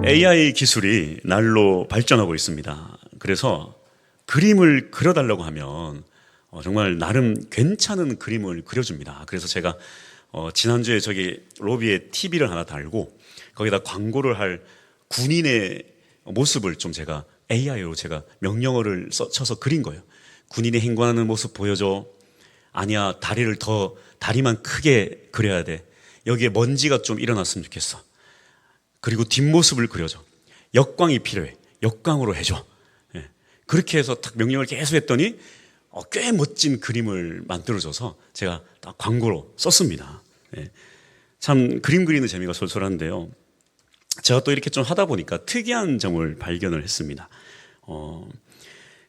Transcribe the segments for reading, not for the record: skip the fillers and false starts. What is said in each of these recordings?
AI 기술이 날로 발전하고 있습니다. 그래서 그림을 그려달라고 하면 정말 나름 괜찮은 그림을 그려줍니다. 그래서 제가 지난주에 저기 로비에 TV를 하나 달고 거기다 광고를 할 군인의 모습을 좀 제가 AI로 제가 명령어를 쳐서 그린 거예요. 군인이 행군하는 모습 보여줘. 아니야, 다리만 크게 그려야 돼. 여기에 먼지가 좀 일어났으면 좋겠어. 그리고 뒷모습을 그려줘. 역광이 필요해. 역광으로 해줘. 예. 그렇게 해서 딱 명령을 계속 했더니 꽤 멋진 그림을 만들어줘서 제가 딱 광고로 썼습니다. 예. 참 그림 그리는 재미가 솔솔한데요. 제가 또 이렇게 좀 하다 보니까 특이한 점을 발견을 했습니다.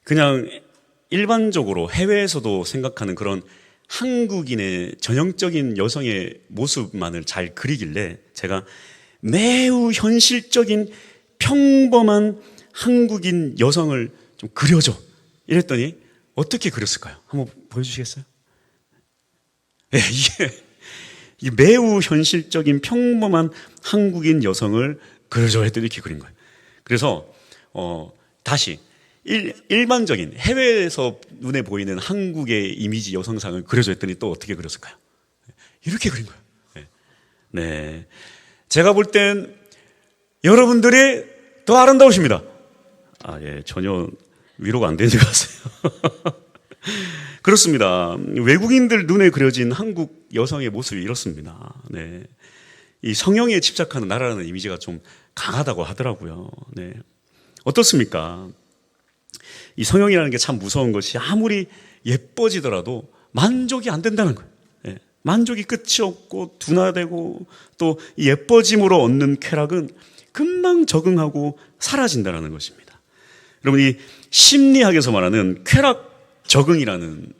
그냥 일반적으로 해외에서도 생각하는 그런 한국인의 전형적인 여성의 모습만을 잘 그리길래 제가 매우 현실적인 평범한 한국인 여성을 좀 그려줘 이랬더니 어떻게 그렸을까요? 한번 보여주시겠어요? 네, 이게 매우 현실적인 평범한 한국인 여성을 그려줘 했더니 이렇게 그린 거예요. 그래서 다시 일반적인 해외에서 눈에 보이는 한국의 이미지 여성상을 그려줘 했더니 또 어떻게 그렸을까요? 이렇게 그린 거예요. 네, 제가 볼 땐 여러분들이 더 아름다우십니다. 예, 전혀 위로가 안 되는 것 같아요. 그렇습니다. 외국인들 눈에 그려진 한국 여성의 모습이 이렇습니다. 네, 이 성형에 집착하는 나라라는 이미지가 좀 강하다고 하더라고요. 네, 어떻습니까? 이 성형이라는 게 참 무서운 것이 아무리 예뻐지더라도 만족이 안 된다는 거예요. 네, 만족이 끝이 없고 둔화되고 또 예뻐짐으로 얻는 쾌락은 금방 적응하고 사라진다는 것입니다. 여러분, 이 심리학에서 말하는 쾌락 적응이라는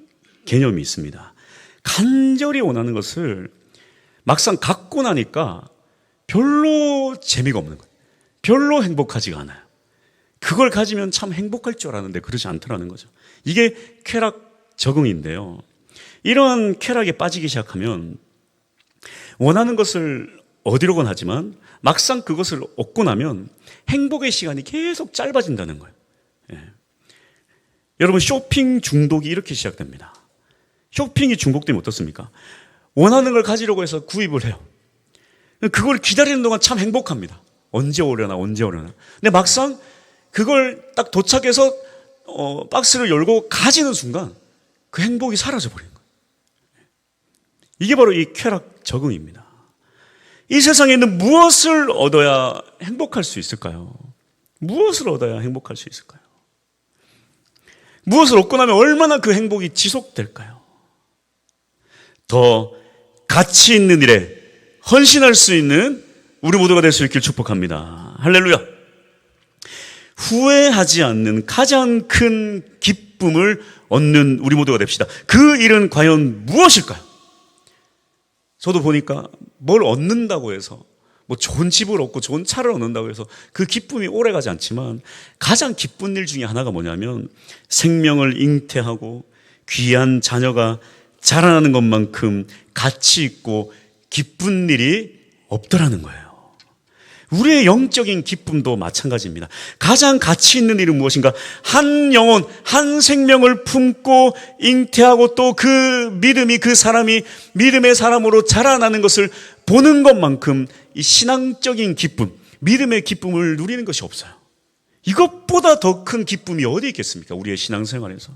개념이 있습니다. 간절히 원하는 것을 막상 갖고 나니까 별로 재미가 없는 거예요. 별로 행복하지가 않아요. 그걸 가지면 참 행복할 줄 알았는데 그러지 않더라는 거죠. 이게 쾌락 적응인데요. 이러한 쾌락에 빠지기 시작하면 원하는 것을 얻으려고는 하지만 막상 그것을 얻고 나면 행복의 시간이 계속 짧아진다는 거예요. 예. 여러분, 쇼핑 중독이 이렇게 시작됩니다. 쇼핑이 중독되면 어떻습니까? 원하는 걸 가지려고 해서 구입을 해요. 그걸 기다리는 동안 참 행복합니다. 언제 오려나. 근데 막상 그걸 딱 도착해서 박스를 열고 가지는 순간 그 행복이 사라져버리는 거예요. 이게 바로 이 쾌락 적응입니다. 이 세상에는 무엇을 얻어야 행복할 수 있을까요? 무엇을 얻어야 행복할 수 있을까요? 무엇을 얻고 나면 얼마나 그 행복이 지속될까요? 더 가치 있는 일에 헌신할 수 있는 우리 모두가 될 수 있길 축복합니다. 할렐루야. 후회하지 않는 가장 큰 기쁨을 얻는 우리 모두가 됩시다. 그 일은 과연 무엇일까요? 저도 보니까 뭘 얻는다고 해서 뭐 좋은 집을 얻고 좋은 차를 얻는다고 해서 그 기쁨이 오래가지 않지만 가장 기쁜 일 중에 하나가 뭐냐면 생명을 잉태하고 귀한 자녀가 자라나는 것만큼 가치 있고 기쁜 일이 없더라는 거예요. 우리의 영적인 기쁨도 마찬가지입니다. 가장 가치 있는 일은 무엇인가? 한 영혼, 한 생명을 품고 잉태하고 또 그 믿음이 그 사람이 믿음의 사람으로 자라나는 것을 보는 것만큼 이 신앙적인 기쁨, 믿음의 기쁨을 누리는 것이 없어요. 이것보다 더 큰 기쁨이 어디 있겠습니까? 우리의 신앙생활에서.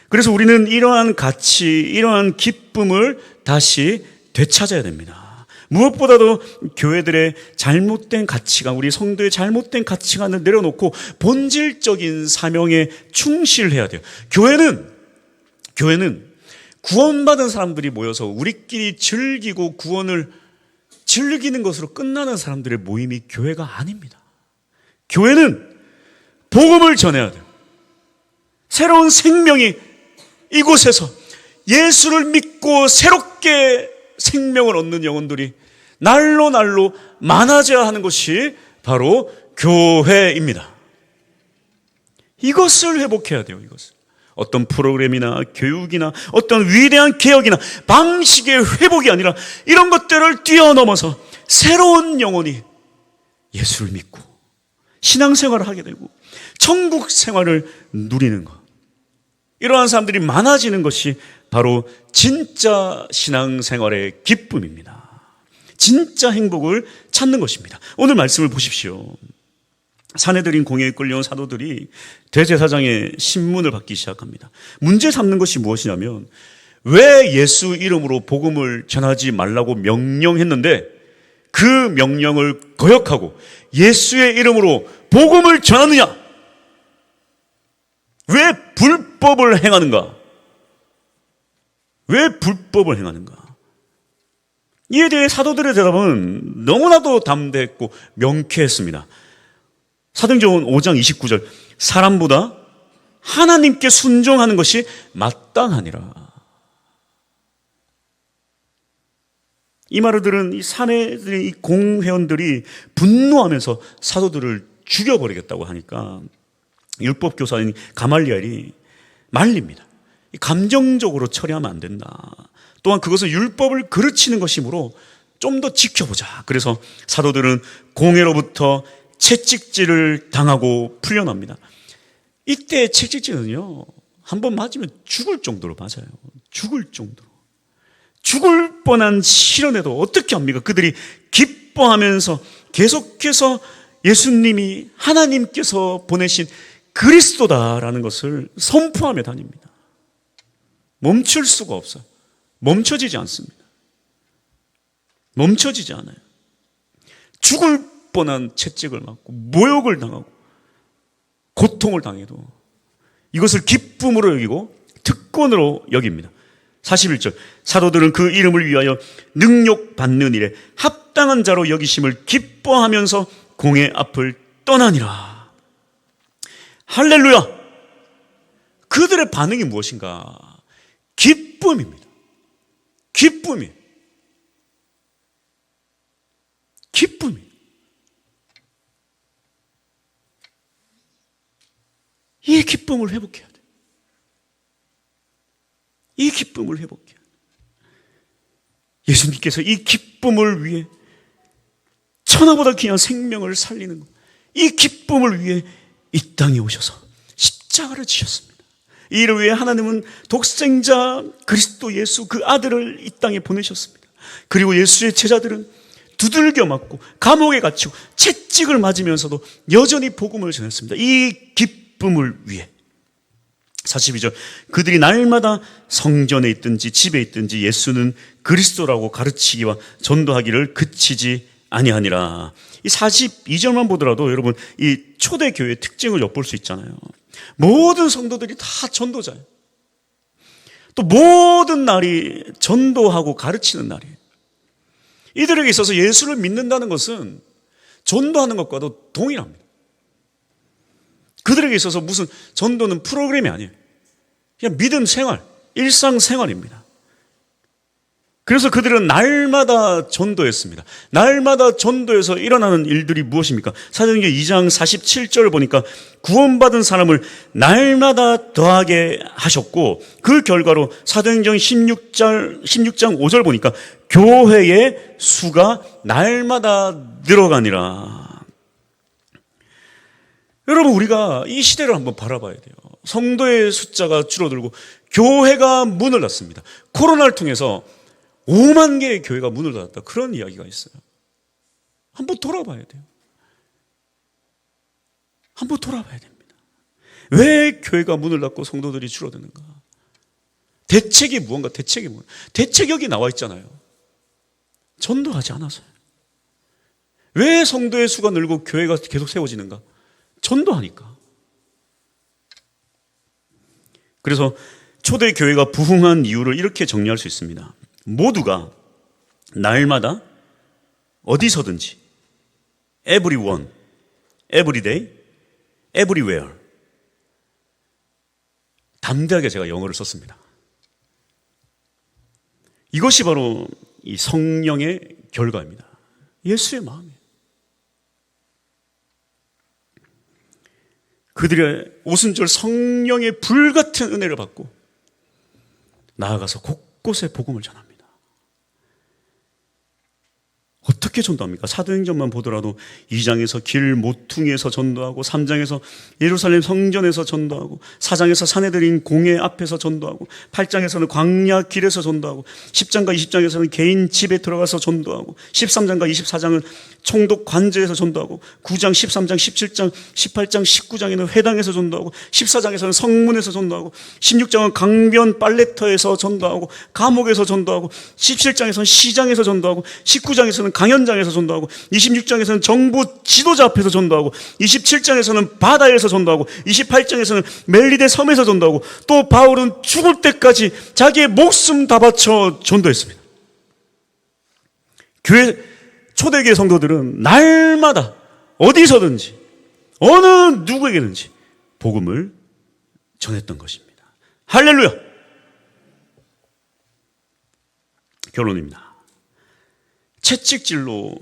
그래서 우리는 이러한 가치, 이러한 기쁨을 다시 되찾아야 됩니다. 무엇보다도 교회들의 잘못된 가치관, 우리 성도의 잘못된 가치관을 내려놓고 본질적인 사명에 충실해야 돼요. 교회는 구원받은 사람들이 모여서 우리끼리 즐기고 구원을 즐기는 것으로 끝나는 사람들의 모임이 교회가 아닙니다. 교회는 복음을 전해야 돼요. 새로운 생명이 이곳에서 예수를 믿고 새롭게 생명을 얻는 영혼들이 날로 많아져야 하는 것이 바로 교회입니다. 이것을 회복해야 돼요. 이것을. 어떤 프로그램이나 교육이나 어떤 위대한 개혁이나 방식의 회복이 아니라 이런 것들을 뛰어넘어서 새로운 영혼이 예수를 믿고 신앙생활을 하게 되고 천국 생활을 누리는 것, 이러한 사람들이 많아지는 것이 바로 진짜 신앙생활의 기쁨입니다. 진짜 행복을 찾는 것입니다. 오늘 말씀을 보십시오. 사내들인 공회에 끌려온 사도들이 대제사장의 신문을 받기 시작합니다. 문제 삼는 것이 무엇이냐면, 왜 예수 이름으로 복음을 전하지 말라고 명령했는데 그 명령을 거역하고 예수의 이름으로 복음을 전하느냐? 왜 불법을 행하는가? 왜 불법을 행하는가? 이에 대해 사도들의 대답은 너무나도 담대했고 명쾌했습니다. 사도행전 5장 29절, 사람보다 하나님께 순종하는 것이 마땅하니라. 이 말을 들은 이 사내들의 이 공회원들이 분노하면서 사도들을 죽여버리겠다고 하니까 율법 교사인 가말리엘이 말립니다. 감정적으로 처리하면 안 된다. 또한 그것은 율법을 그르치는 것이므로 좀 더 지켜보자. 그래서 사도들은 공회로부터 채찍질을 당하고 풀려납니다. 이때 채찍질은요, 한번 맞으면 죽을 정도로 맞아요. 죽을 정도로. 죽을 뻔한 시련에도 어떻게 합니까? 그들이 기뻐하면서 계속해서 예수님이 하나님께서 보내신 그리스도다라는 것을 선포하며 다닙니다. 멈출 수가 없어요. 멈춰지지 않습니다. 멈춰지지 않아요. 죽을 뻔한 채찍을 맞고 모욕을 당하고 고통을 당해도 이것을 기쁨으로 여기고 특권으로 여깁니다. 41절, 사도들은 그 이름을 위하여 능욕받는 일에 합당한 자로 여기심을 기뻐하면서 공회 앞을 떠나니라. 할렐루야! 그들의 반응이 무엇인가? 기쁨입니다. 기쁨이. 기쁨이. 이 기쁨을 회복해야 돼. 이 기쁨을 회복해야 돼. 예수님께서 이 기쁨을 위해 천하보다 귀한 생명을 살리는 것, 이 기쁨을 위해 이 땅에 오셔서 십자가를 지셨습니다. 이를 위해 하나님은 독생자 그리스도 예수 그 아들을 이 땅에 보내셨습니다. 그리고 예수의 제자들은 두들겨 맞고 감옥에 갇히고 채찍을 맞으면서도 여전히 복음을 전했습니다. 이 기쁨을 위해. 42절, 그들이 날마다 성전에 있든지 집에 있든지 예수는 그리스도라고 가르치기와 전도하기를 그치지 아니하니라. 이 42절만 보더라도 여러분 이 초대교회의 특징을 엿볼 수 있잖아요. 모든 성도들이 다 전도자예요. 또 모든 날이 전도하고 가르치는 날이에요. 이들에게 있어서 예수를 믿는다는 것은 전도하는 것과도 동일합니다. 그들에게 있어서 무슨 전도는 프로그램이 아니에요. 그냥 믿음 생활, 일상 생활입니다. 그래서 그들은 날마다 전도했습니다. 날마다 전도에서 일어나는 일들이 무엇입니까? 사도행전 2장 47절을 보니까 구원받은 사람을 날마다 더하게 하셨고, 그 결과로 사도행전 16장 5절 보니까 교회의 수가 날마다 늘어가니라. 여러분, 우리가 이 시대를 한번 바라봐야 돼요. 성도의 숫자가 줄어들고 교회가 문을 닫습니다. 코로나를 통해서 5만 개의 교회가 문을 닫았다. 그런 이야기가 있어요. 한번 돌아봐야 돼요. 한번 돌아봐야 됩니다. 왜 교회가 문을 닫고 성도들이 줄어드는가? 대책이 무언가? 대책이 뭔가? 대책 여기 나와 있잖아요. 전도하지 않아서요. 왜 성도의 수가 늘고 교회가 계속 세워지는가? 전도하니까. 그래서 초대 교회가 부흥한 이유를 이렇게 정리할 수 있습니다. 모두가 날마다 어디서든지 everyone, everyday, everywhere 담대하게 제가 영어를 썼습니다. 이것이 바로 이 성령의 결과입니다. 예수의 마음이에요. 그들의 오순절 성령의 불같은 은혜를 받고 나아가서 곳곳에 복음을 전합니다. 어떻게 어떻게 전도합니까? 사도행전만 보더라도 2장에서 길 모퉁이에서 전도하고 3장에서 예루살렘 성전에서 전도하고 4장에서 사내들인 공회 앞에서 전도하고 8장에서는 광야 길에서 전도하고 10장과 20장에서는 개인 집에 들어가서 전도하고 13장과 24장은 총독 관저에서 전도하고 9장, 13장, 17장, 18장, 19장에는 회당에서 전도하고 14장에서는 성문에서 전도하고 16장은 강변 빨래터에서 전도하고 감옥에서 전도하고 17장에서는 시장에서 전도하고 19장에서는 강연장에서 전도하고 26장에서는 정부 지도자 앞에서 전도하고 27장에서는 바다에서 전도하고 28장에서는 멜리데 섬에서 전도하고 또 바울은 죽을 때까지 자기의 목숨 다 바쳐 전도했습니다. 교회 초대교회 성도들은 날마다 어디서든지 어느 누구에게든지 복음을 전했던 것입니다. 할렐루야! 결론입니다. 채찍질로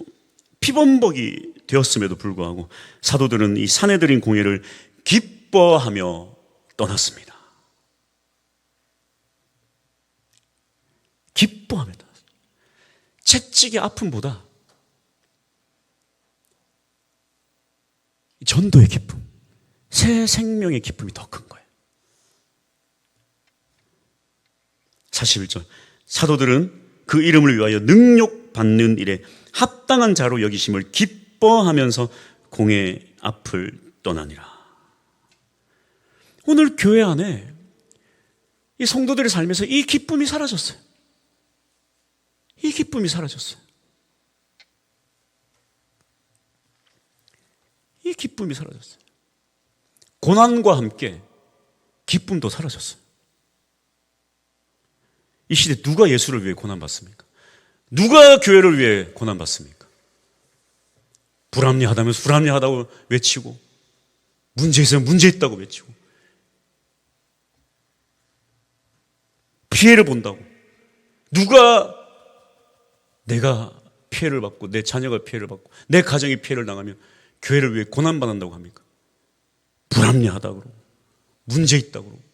피범벅이 되었음에도 불구하고 사도들은 이 사내들인 공회를 기뻐하며 떠났습니다. 기뻐하며 떠났습니다. 채찍의 아픔보다 전도의 기쁨, 새 생명의 기쁨이 더 큰 거예요. 41절, 사도들은 그 이름을 위하여 능욕받는 일에 합당한 자로 여기심을 기뻐하면서 공회 앞을 떠나니라. 오늘 교회 안에 이 성도들의 삶에서 이 기쁨이 사라졌어요. 이 기쁨이 사라졌어요. 이 기쁨이 사라졌어요. 고난과 함께 기쁨도 사라졌어요. 이 시대 누가 예수를 위해 고난받습니까? 누가 교회를 위해 고난받습니까? 불합리하다면서 불합리하다고 외치고, 문제 있으면 문제 있다고 외치고, 피해를 본다고. 누가 내가 피해를 받고 내 자녀가 피해를 받고 내 가정이 피해를 당하면 교회를 위해 고난받는다고 합니까? 불합리하다고 그러고 문제 있다고 그러고.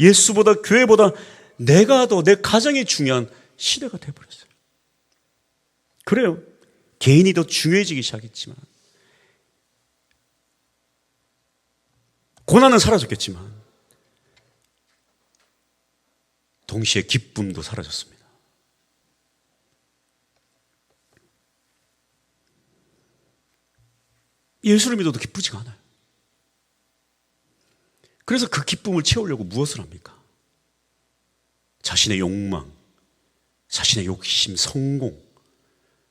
예수보다 교회보다 내가 더 내 가정이 중요한 시대가 되어버렸어요. 그래요. 개인이 더 중요해지기 시작했지만 고난은 사라졌겠지만 동시에 기쁨도 사라졌습니다. 예수를 믿어도 기쁘지가 않아요. 그래서 그 기쁨을 채우려고 무엇을 합니까? 자신의 욕망, 자신의 욕심, 성공,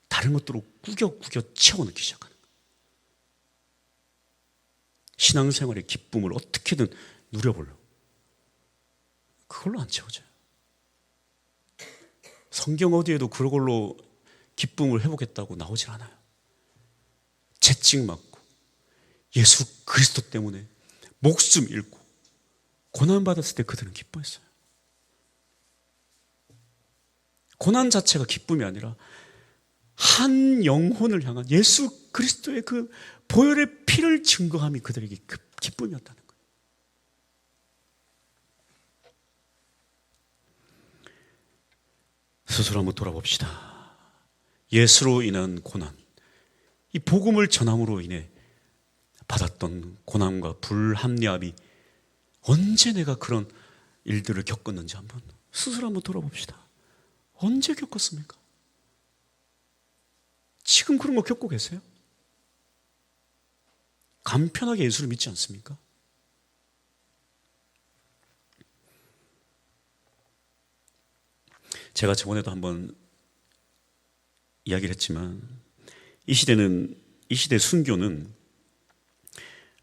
다른 것들로 꾸겨꾸겨 채워넣기 시작하는 거예요. 신앙생활의 기쁨을 어떻게든 누려보려고. 그걸로 안 채워져요. 성경 어디에도 그걸로 기쁨을 회복했다고 나오질 않아요. 채찍 맞고 예수 그리스도 때문에 목숨 잃고 고난받았을 때 그들은 기뻐했어요. 고난 자체가 기쁨이 아니라 한 영혼을 향한 예수 그리스도의 그 보혈의 피를 증거함이 그들에게 기쁨이었다는 거예요. 스스로 한번 돌아봅시다. 예수로 인한 고난, 이 복음을 전함으로 인해 받았던 고난과 불합리함이 언제 내가 그런 일들을 겪었는지 한번 스스로 한번 돌아봅시다. 언제 겪었습니까? 지금 그런 거 겪고 계세요? 간편하게 예수를 믿지 않습니까? 제가 저번에도 한번 이야기를 했지만 이 시대 순교는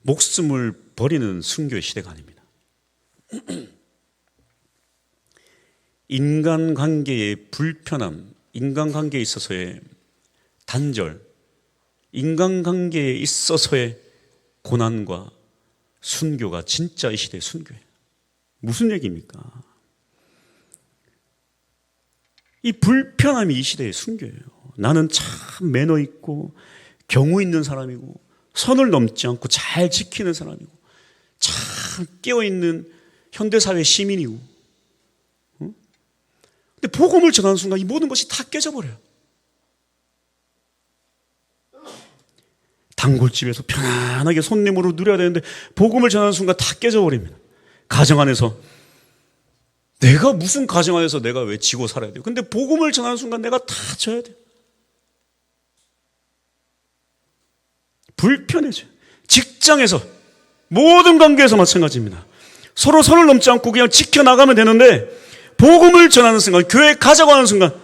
목숨을 버리는 순교의 시대가 아닙니다. 인간관계의 불편함, 인간관계에 있어서의 단절, 인간관계에 있어서의 고난과 순교가 진짜 이 시대의 순교예요. 무슨 얘기입니까? 이 불편함이 이 시대의 순교예요. 나는 참 매너 있고 경우 있는 사람이고 선을 넘지 않고 잘 지키는 사람이고 참 깨어있는 현대사회 시민이고, 근데 복음을 전하는 순간 이 모든 것이 다 깨져버려요. 단골집에서 편안하게 손님으로 누려야 되는데 복음을 전하는 순간 다 깨져버립니다. 가정 안에서 내가 무슨 가정 안에서 내가 왜 지고 살아야 돼요? 근데 복음을 전하는 순간 내가 다 져야 돼요. 불편해져요. 직장에서 모든 관계에서 마찬가지입니다. 서로 선을 넘지 않고 그냥 지켜나가면 되는데 복음을 전하는 순간, 교회에 가자고 하는 순간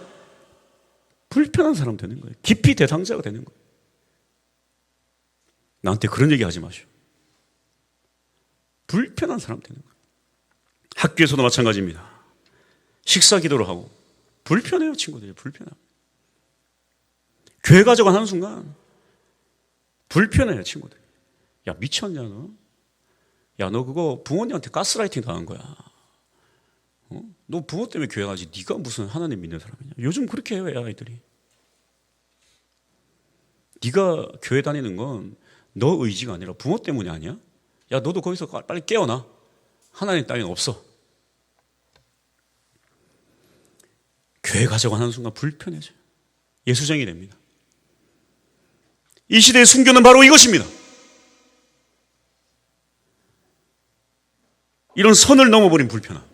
불편한 사람 되는 거예요. 깊이 대상자가 되는 거예요. 나한테 그런 얘기 하지 마시오. 불편한 사람 되는 거예요. 학교에서도 마찬가지입니다. 식사 기도를 하고 불편해요, 친구들이. 불편해요. 교회 가자고 하는 순간 불편해요, 친구들. 야, 미쳤냐 너? 야, 너 그거 부모님한테 가스라이팅 당한 거야. 너 부모 때문에 교회 가지. 네가 무슨 하나님 믿는 사람이냐. 요즘 그렇게 해요, 아이들이. 네가 교회 다니는 건 너 의지가 아니라 부모 때문이 아니야? 야, 너도 거기서 빨리 깨어나. 하나님 따위는 없어. 교회 가자고 하는 순간 불편해져요. 예수쟁이 됩니다. 이 시대의 순교는 바로 이것입니다. 이런 선을 넘어버린 불편함.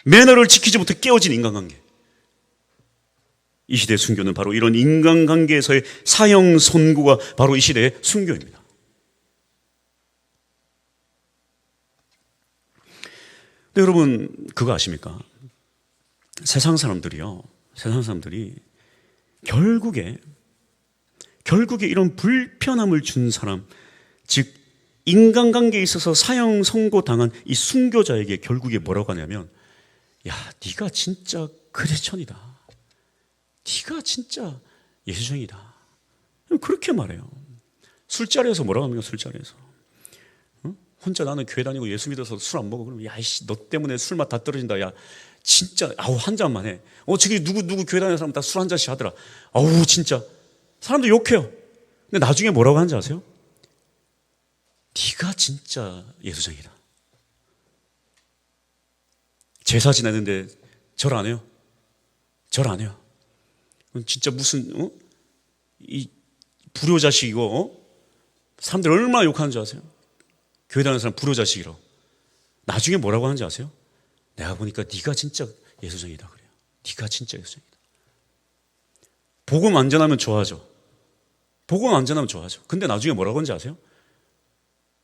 매너를 지키지 못해 깨어진 인간관계. 이 시대의 순교는 바로 이런 인간관계에서의 사형 선고가 바로 이 시대의 순교입니다. 근데 여러분 그거 아십니까? 세상 사람들이 결국에 이런 불편함을 준 사람, 즉 인간관계에 있어서 사형 선고 당한 이 순교자에게 결국에 뭐라고 하냐면, 야, 네가 진짜 크리스천이다. 네가 진짜 예수쟁이다. 그렇게 말해요. 술자리에서 뭐라고 합니까? 술자리에서 혼자 나는 교회 다니고 예수 믿어서 술 안 먹어. 그러면 야, 이씨, 너 때문에 술맛 다 떨어진다. 야, 진짜 한 잔만 해. 저기 누구 교회 다니는 사람 다 술 한 잔씩 하더라. 진짜 사람들 욕해요. 근데 나중에 뭐라고 하는지 아세요? 네가 진짜 예수쟁이다. 제사 지내는데 절 안 해요. 절 안 해요. 진짜 무슨 이 불효자식이고 사람들 얼마나 욕하는 줄 아세요? 교회 다니는 사람 불효자식이라고. 나중에 뭐라고 하는지 아세요? 내가 보니까 네가 진짜 예수쟁이다 그래요. 네가 진짜 예수쟁이다. 복음 안 전하면 좋아하죠. 복음 안 전하면 좋아하죠. 근데 나중에 뭐라고 하는지 아세요?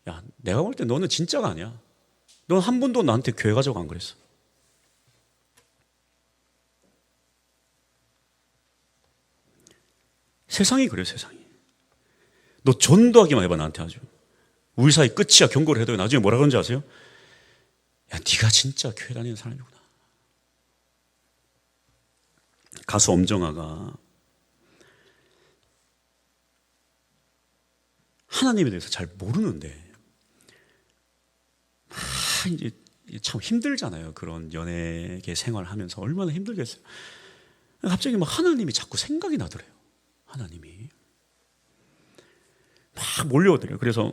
야, 내가 볼 때 너는 진짜가 아니야. 넌 한 번도 나한테 교회 가자고 안 그랬어. 세상이 그래요, 세상이. 너 전도하기만 해봐, 나한테 아주. 우리 사이 끝이야, 경고를 해도 나중에 뭐라 그런지 아세요? 야, 네가 진짜 교회 다니는 사람이구나. 가수 엄정화가 하나님에 대해서 잘 모르는데, 이제 참 힘들잖아요. 그런 연예계 생활하면서 얼마나 힘들겠어요. 갑자기 막 하나님이 자꾸 생각이 나더래요. 하나님이 막 몰려오더래요. 그래서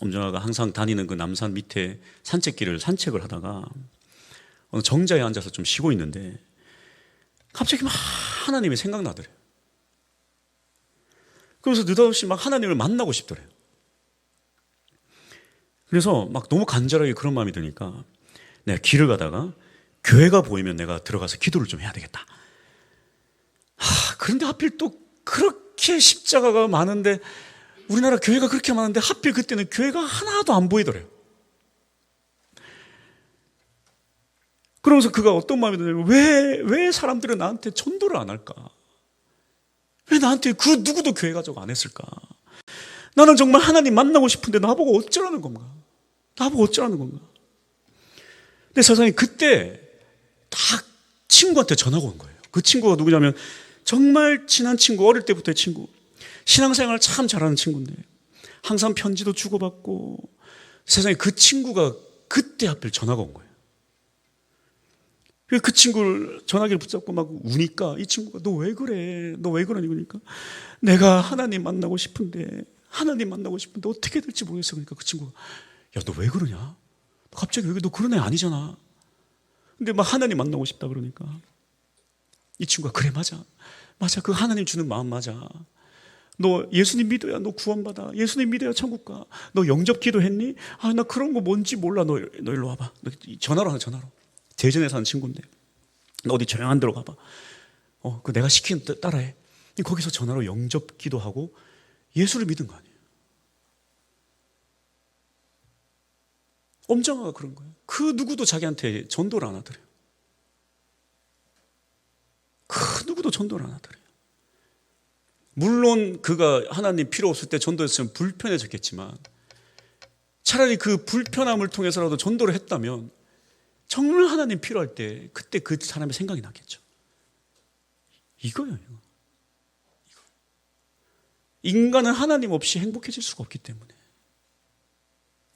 엄정화가 항상 다니는 그 남산 밑에 산책길을 산책을 하다가 어느 정자에 앉아서 좀 쉬고 있는데 갑자기 막 하나님이 생각나더래요. 그래서 느닷없이 막 하나님을 만나고 싶더래요. 그래서 막 너무 간절하게 그런 마음이 드니까 내가 길을 가다가 교회가 보이면 내가 들어가서 기도를 좀 해야 되겠다. 그런데 하필 또 그렇게 십자가가 많은데, 우리나라 교회가 그렇게 많은데 하필 그때는 교회가 하나도 안 보이더래요. 그러면서 그가 어떤 마음이 드냐면, 왜 사람들은 나한테 전도를 안 할까? 왜 나한테 그 누구도 교회 가자고 안 했을까? 나는 정말 하나님 만나고 싶은데 나보고 어쩌라는 건가? 근데 세상에 그때 딱 친구한테 전화가 온 거예요. 그 친구가 누구냐면 정말 친한 친구, 어릴 때부터의 친구, 신앙생활 참 잘하는 친구인데 항상 편지도 주고받고, 세상에 그 친구가 그때 하필 전화가 온 거예요. 그 친구를 전화기를 붙잡고 막 우니까 이 친구가 너 왜 그래? 너 왜 그러니? 그러니까 내가 하나님 만나고 싶은데 어떻게 될지 모르겠어. 그러니까 그 친구가 야, 너 왜 그러냐? 갑자기 왜, 너 그런 애 아니잖아. 근데 막 하나님 만나고 싶다 그러니까 이 친구가 그래, 맞아. 그 하나님 주는 마음 맞아. 너 예수님 믿어야 너 구원받아. 예수님 믿어야 천국 가. 너 영접 기도했니? 아, 나 그런 거 뭔지 몰라. 너 일로 와봐. 너 전화로 하나, 전화로. 대전에 사는 친구인데 너 어디 조용한 데로 가봐. 그 내가 시키는 대로 따라해. 거기서 전화로 영접 기도하고 예수를 믿은 거 아니에요. 엄정아가 그런 거예요. 그 누구도 자기한테 전도를 안 하더래요. 그 누구도 전도를 안 하더래요. 물론 그가 하나님 필요 없을 때 전도했으면 불편해졌겠지만 차라리 그 불편함을 통해서라도 전도를 했다면 정말 하나님 필요할 때 그때 그 사람의 생각이 나겠죠. 이거예요. 이거. 인간은 하나님 없이 행복해질 수가 없기 때문에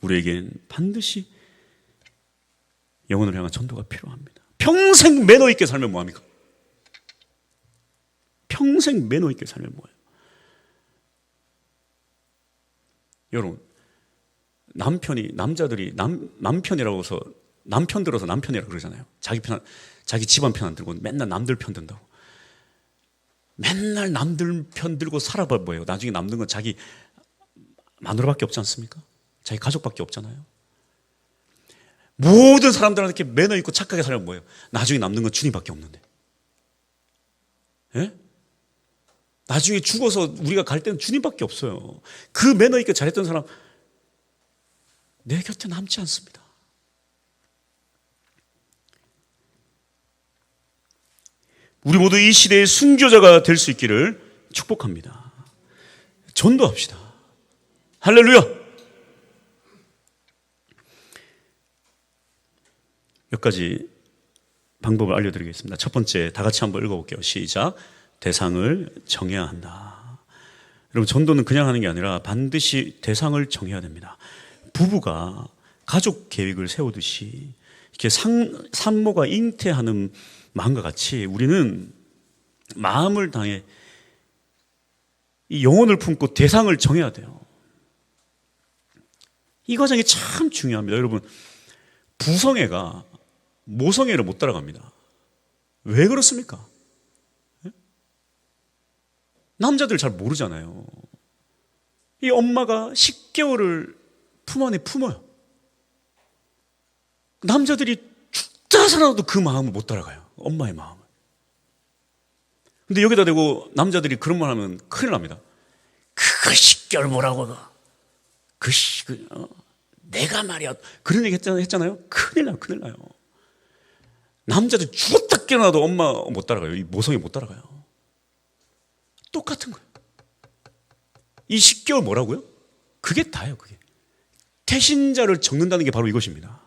우리에겐 반드시 영혼을 향한 전도가 필요합니다. 평생 매너 있게 살면 뭐합니까? 평생 매너 있게 살면 뭐예요? 여러분, 남자들이 남편이라고 해서 남편 들어서 남편이라고 그러잖아요. 자기 집안 편 안 들고 맨날 남들 편 든다고. 맨날 남들 편 들고 살아봐 뭐예요? 나중에 남는 건 자기 마누라밖에 없지 않습니까? 자기 가족밖에 없잖아요. 모든 사람들한테 이렇게 매너 있고 착하게 살면 뭐예요? 나중에 남는 건 주님밖에 없는데. 예? 나중에 죽어서 우리가 갈 때는 주님밖에 없어요. 그 매너 있게 잘했던 사람 내 곁에 남지 않습니다. 우리 모두 이 시대의 순교자가 될 수 있기를 축복합니다. 전도합시다. 할렐루야! 몇 가지 방법을 알려드리겠습니다. 첫 번째, 다 같이 한번 읽어볼게요. 시작. 대상을 정해야 한다. 여러분, 전도는 그냥 하는 게 아니라 반드시 대상을 정해야 됩니다. 부부가 가족 계획을 세우듯이 이렇게 산모가 잉태하는 마음과 같이 우리는 마음을 당해 이 영혼을 품고 대상을 정해야 돼요. 이 과정이 참 중요합니다. 여러분, 부성애가 모성애를 못 따라갑니다. 왜 그렇습니까? 남자들 잘 모르잖아요. 이 엄마가 10개월을 품 안에 품어요. 남자들이 죽다 살아도 그 마음을 못 따라가요. 엄마의 마음을. 근데 여기다 대고 남자들이 그런 말 하면 큰일 납니다. 그거 10개월 뭐라고. 내가 말이야. 그런 얘기 했잖아요. 큰일 나요. 남자들 죽었다 깨어나도 엄마 못 따라가요. 이 모성애 못 따라가요. 똑같은 거예요. 이 10개월 뭐라고요? 그게 다예요. 그게 태신자를 적는다는 게 바로 이것입니다.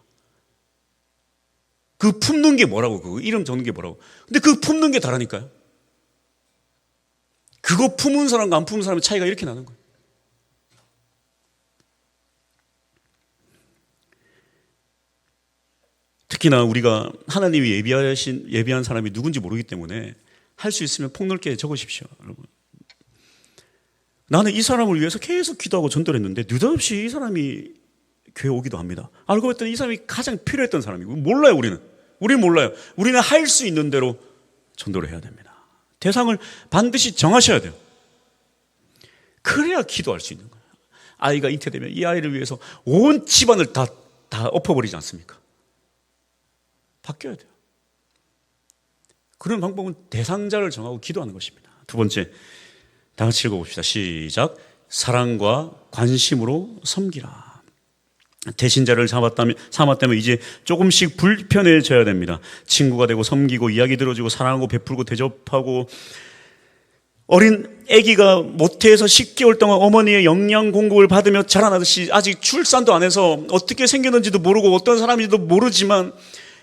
그 품는 게 뭐라고, 그 이름 적는 게 뭐라고. 근데 그 품는 게 다르니까요. 그거 품은 사람과 안 품은 사람의 차이가 이렇게 나는 거예요. 특히나 우리가 하나님이 예비한 사람이 누군지 모르기 때문에 할 수 있으면 폭넓게 적으십시오, 여러분. 나는 이 사람을 위해서 계속 기도하고 전도를 했는데 느닷없이 이 사람이 교회 오기도 합니다. 알고 봤더니 이 사람이 가장 필요했던 사람이고, 몰라요. 우리는 몰라요. 우리는 할 수 있는 대로 전도를 해야 됩니다. 대상을 반드시 정하셔야 돼요. 그래야 기도할 수 있는 거예요. 아이가 잉태되면 이 아이를 위해서 온 집안을 다 엎어버리지 않습니까? 바뀌어야 돼요. 그런 방법은 대상자를 정하고 기도하는 것입니다. 두 번째, 다 같이 읽어봅시다. 시작. 사랑과 관심으로 섬기라. 대신자를 삼았다면 이제 조금씩 불편해져야 됩니다. 친구가 되고 섬기고 이야기 들어주고 사랑하고 베풀고 대접하고, 어린 아기가 모태에서 10개월 동안 어머니의 영양 공급을 받으며 자라나듯이 아직 출산도 안 해서 어떻게 생겼는지도 모르고 어떤 사람인지도 모르지만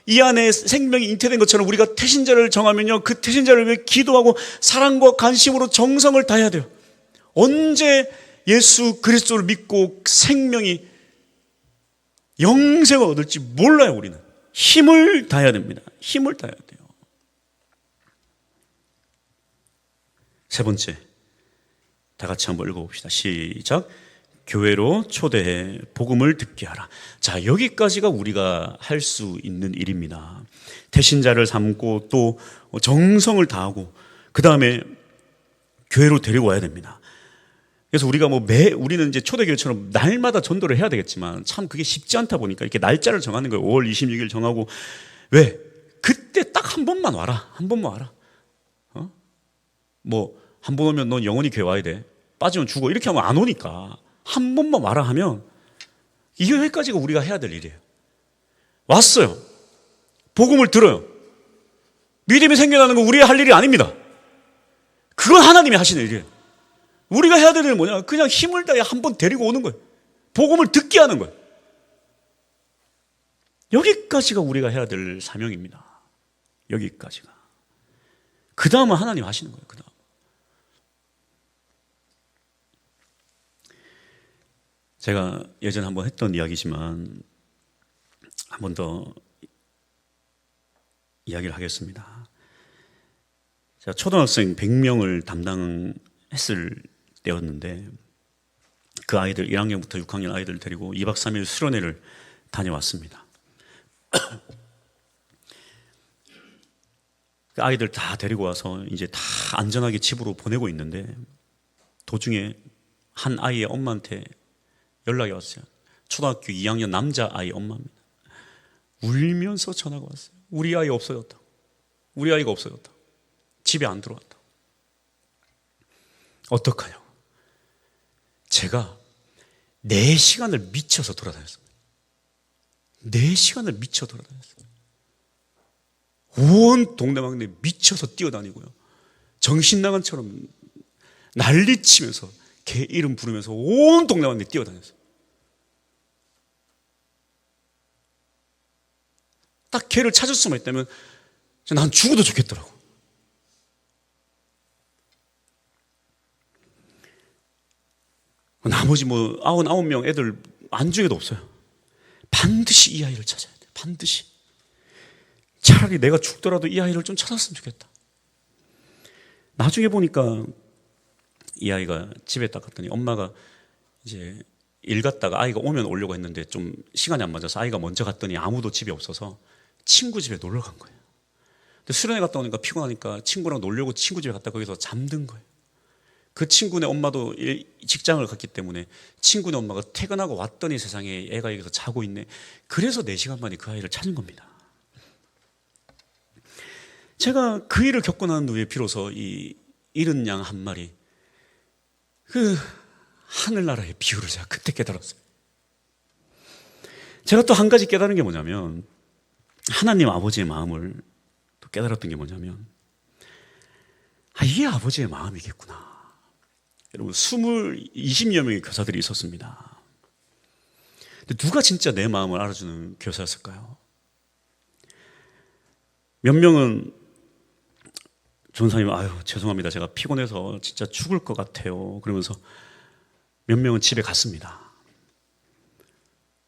이 안에 생명이 잉태된 것처럼 우리가 태신자를 정하면요, 그 태신자를 위해 기도하고 사랑과 관심으로 정성을 다해야 돼요. 언제 예수 그리스도를 믿고 생명이 영생을 얻을지 몰라요. 우리는 힘을 다해야 됩니다. 힘을 다해야 돼요. 세 번째, 다 같이 한번 읽어봅시다. 시작. 교회로 초대해 복음을 듣게 하라. 자, 여기까지가 우리가 할 수 있는 일입니다. 태신자를 삼고 또 정성을 다하고 그 다음에 교회로 데리고 와야 됩니다. 그래서 우리가 우리는 이제 초대교회처럼 날마다 전도를 해야 되겠지만 참 그게 쉽지 않다 보니까 이렇게 날짜를 정하는 거예요. 5월 26일 정하고. 왜? 그때 딱 한 번만 와라. 한 번만 와라. 한 번 오면 넌 영원히 교회 와야 돼. 빠지면 죽어. 이렇게 하면 안 오니까 한 번만 와라 하면 이게 여기까지가 우리가 해야 될 일이에요. 왔어요. 복음을 들어요. 믿음이 생겨나는 건 우리가 할 일이 아닙니다. 그건 하나님이 하시는 일이에요. 우리가 해야 될 일은 뭐냐? 그냥 힘을 다해 한 번 데리고 오는 거예요. 복음을 듣게 하는 거예요. 여기까지가 우리가 해야 될 사명입니다. 여기까지가. 그 다음은 하나님 하시는 거예요. 그 다음. 제가 예전에 한번 했던 이야기지만 한 번 더 이야기를 하겠습니다. 제가 초등학생 100명을 담당했을 때였는데 그 아이들 1학년부터 6학년 아이들을 데리고 2박 3일 수련회를 다녀왔습니다. 그 아이들 다 데리고 와서 이제 다 안전하게 집으로 보내고 있는데 도중에 한 아이의 엄마한테 연락이 왔어요. 초등학교 2학년 남자아이 엄마입니다. 울면서 전화가 왔어요. 우리 아이 없어졌다. 우리 아이가 없어졌다. 집에 안 들어왔다. 어떡하냐고. 제가 4시간을 미쳐서 돌아다녔습니다. 4시간을 미쳐 돌아다녔어요. 온 동네방네 미쳐서 뛰어다니고요. 정신나간처럼 난리치면서 개 이름 부르면서 온 동네방네 뛰어다녔어요. 딱 걔를 찾을 수만 있다면 난 죽어도 좋겠더라고. 나머지 99명 애들 안중에도 없어요. 반드시 이 아이를 찾아야 돼. 반드시. 차라리 내가 죽더라도 이 아이를 좀 찾았으면 좋겠다. 나중에 보니까 이 아이가 집에 딱 갔더니 엄마가 이제 일 갔다가 아이가 오면 오려고 했는데 좀 시간이 안 맞아서 아이가 먼저 갔더니 아무도 집에 없어서 친구 집에 놀러 간 거예요. 근데 수련회 갔다 오니까 피곤하니까 친구랑 놀려고 친구 집에 갔다 거기서 잠든 거예요. 그 친구네 엄마도 직장을 갔기 때문에 친구네 엄마가 퇴근하고 왔더니 세상에 애가 여기서 자고 있네. 그래서 4시간 만에 그 아이를 찾은 겁니다. 제가 그 일을 겪고 난 후에 비로소 이 잃은 양 한 마리, 그 하늘나라의 비유를 제가 그때 깨달았어요. 제가 또 한 가지 깨달은 게 뭐냐면, 하나님 아버지의 마음을 또 깨달았던 게 뭐냐면, 이게 아버지의 마음이겠구나. 여러분, 20여 명의 교사들이 있었습니다. 근데 누가 진짜 내 마음을 알아주는 교사였을까요? 몇 명은 전사님, 죄송합니다. 제가 피곤해서 진짜 죽을 것 같아요. 그러면서 몇 명은 집에 갔습니다.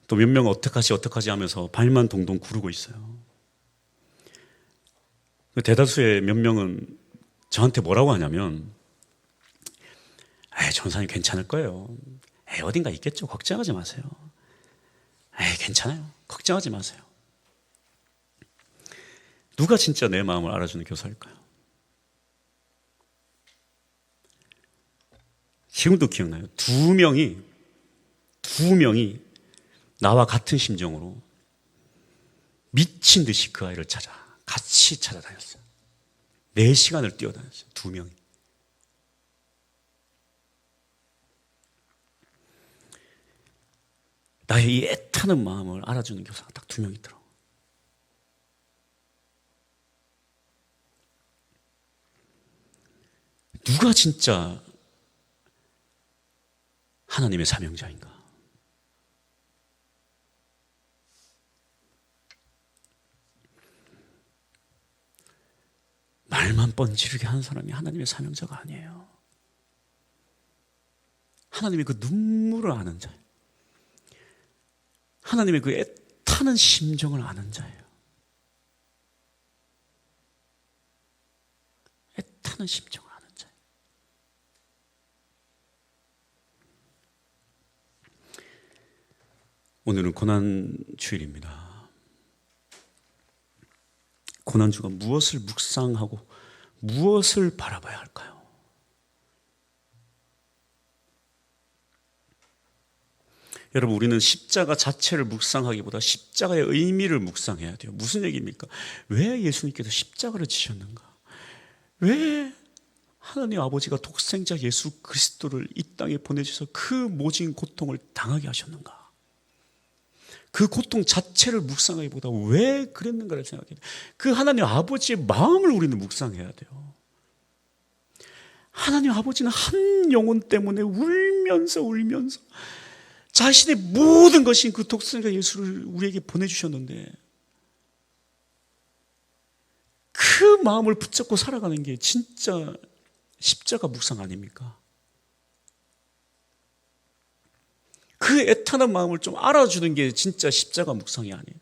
또 몇 명은 어떡하지 하면서 발만 동동 구르고 있어요. 대다수의 몇 명은 저한테 뭐라고 하냐면, 전사님 괜찮을 거예요. 어딘가 있겠죠. 걱정하지 마세요. 괜찮아요. 걱정하지 마세요. 누가 진짜 내 마음을 알아주는 교사일까요? 지금도 기억나요. 두 명이 나와 같은 심정으로 미친 듯이 그 아이를 같이 찾아다녔어요. 4시간을 뛰어다녔어요. 2명이. 나의 이 애타는 마음을 알아주는 교사가 딱 2명 있더라고요. 누가 진짜 하나님의 사명자인가? 말만 뻔지르게 하는 사람이 하나님의 사명자가 아니에요. 하나님의 그 눈물을 아는 자예요. 하나님의 그 애타는 심정을 아는 자예요. 애타는 심정을 아는 자예요. 오늘은 고난주일입니다. 고난주가 무엇을 묵상하고 무엇을 바라봐야 할까요? 여러분, 우리는 십자가 자체를 묵상하기보다 십자가의 의미를 묵상해야 돼요. 무슨 얘기입니까? 왜 예수님께서 십자가를 지셨는가? 왜 하나님 아버지가 독생자 예수 그리스도를 이 땅에 보내주셔서 그 모진 고통을 당하게 하셨는가? 그 고통 자체를 묵상하기보다 왜 그랬는가를 생각해야 돼요. 그 하나님 아버지의 마음을 우리는 묵상해야 돼요. 하나님 아버지는 한 영혼 때문에 울면서 자신의 모든 것인 그 독생자 예수를 우리에게 보내주셨는데, 그 마음을 붙잡고 살아가는 게 진짜 십자가 묵상 아닙니까? 그 애타는 마음을 좀 알아주는 게 진짜 십자가 묵상이 아니에요.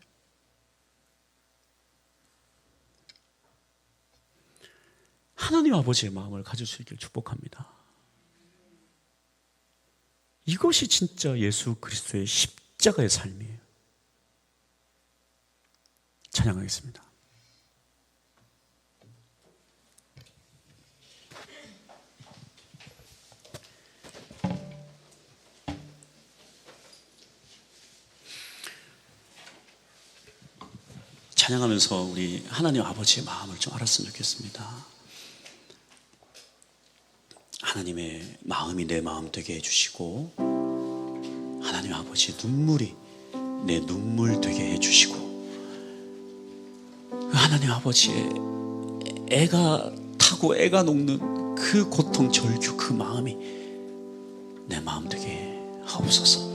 하나님 아버지의 마음을 가질 수 있기를 축복합니다. 이것이 진짜 예수 그리스도의 십자가의 삶이에요. 찬양하겠습니다. 찬양하면서 우리 하나님 아버지의 마음을 좀 알았으면 좋겠습니다. 하나님의 마음이 내 마음 되게 해주시고, 하나님 아버지의 눈물이 내 눈물 되게 해주시고, 하나님 아버지의 애가 타고 애가 녹는 그 고통 절규, 그 마음이 내 마음 되게 하옵소서.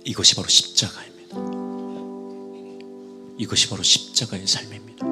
이것이 바로 십자가입니다. 이것이 바로 십자가의 삶입니다.